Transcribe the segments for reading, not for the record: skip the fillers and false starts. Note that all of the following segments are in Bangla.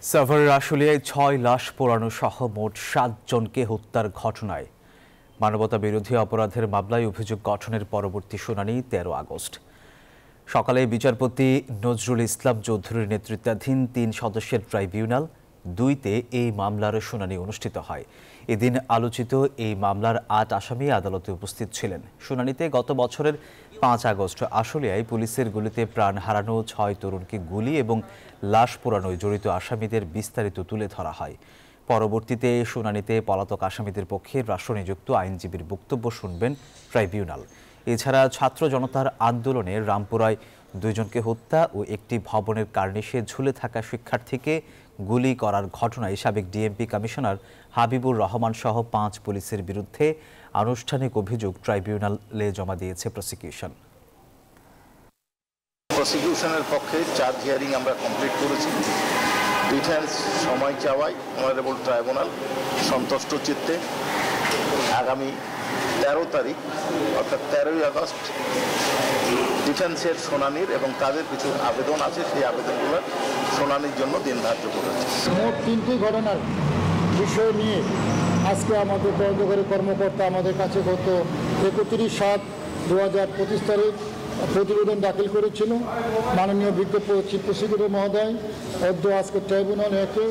সাভারের আশুলিয়ায় ৬ লাশ পোড়ানো সহ মোট ৭ জনকে হত্যার ঘটনায় মানবতা বিরোধী অপরাধের মামলায় অভিযোগ গঠনের পরবর্তী শুনানি ১৩ আগস্ট। সকালে বিচারপতি নজরুল ইসলাম চৌধুরীর নেতৃত্বাধীন ৩ সদস্যের ট্রাইব্যুনাল ২তে এই মামলার শুনানি অনুষ্ঠিত হয়। এদিন আলোচিত এই মামলার ৮ আসামি আদালতে উপস্থিত ছিলেন। শুনানিতে গত বছরের ৫ আগস্ট আশুলিয়ায় পুলিশের গুলিতে প্রাণ হারানো ৬ তরুণকে গুলি এবং লাশ পোড়ানোয় জড়িত আসামিদের বিস্তারিত তুলে ধরা হয়। পরবর্তীতে শুনানিতে পলাতক আসামিদের পক্ষে রাষ্ট্রনিযুক্ত আইনজীবীর বক্তব্য শুনবেন ট্রাইব্যুনাল। এছাড়া ছাত্র জনতার আন্দোলনে রামপুরায় ২ জনকে হত্যা ও একটি ভবনের কার্নিশে ঝুলে থাকা শিক্ষার্থীকে গুলি করার ঘটনায় সাবেক ডিএমপি কমিশনার হাবিবুর রহমান সহ ৫ পুলিশের বিরুদ্ধে আনুষ্ঠানিক অভিযোগ ট্রাইব্যুনালে জমা দিয়েছে প্রসিকিউশন। প্রসিকিউশনের পক্ষে চার্জ হিয়ারিং আমরা কমপ্লিট করেছি। ডিফেন্স সময় চাওয়ায় অনারেবল ট্রাইব্যুনাল সন্তুষ্ট চিত্তে আগামী ১৩ তারিখ অর্থাৎ ১৩ই আগস্ট ডিফেন্সের শুনানির এবং তাদের কিছু আবেদন আছে সেই আবেদনগুলোর শুনানির জন্য দিন ধার্য করেছে। মোট ৩টি ঘটনার বিষয় নিয়ে আজকে আমাদের তদন্তকারী কর্মকর্তা আমাদের কাছে গত ৩১/৭/২০২৫ তারিখ প্রতিবেদন দাখিল করেছিল। মাননীয় বিজ্ঞ চিফ প্রসিকিউটর মহোদয় আজকে ট্রাইব্যুনাল একে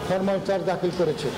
ফরমাল চার্জ দাখিল করেছে।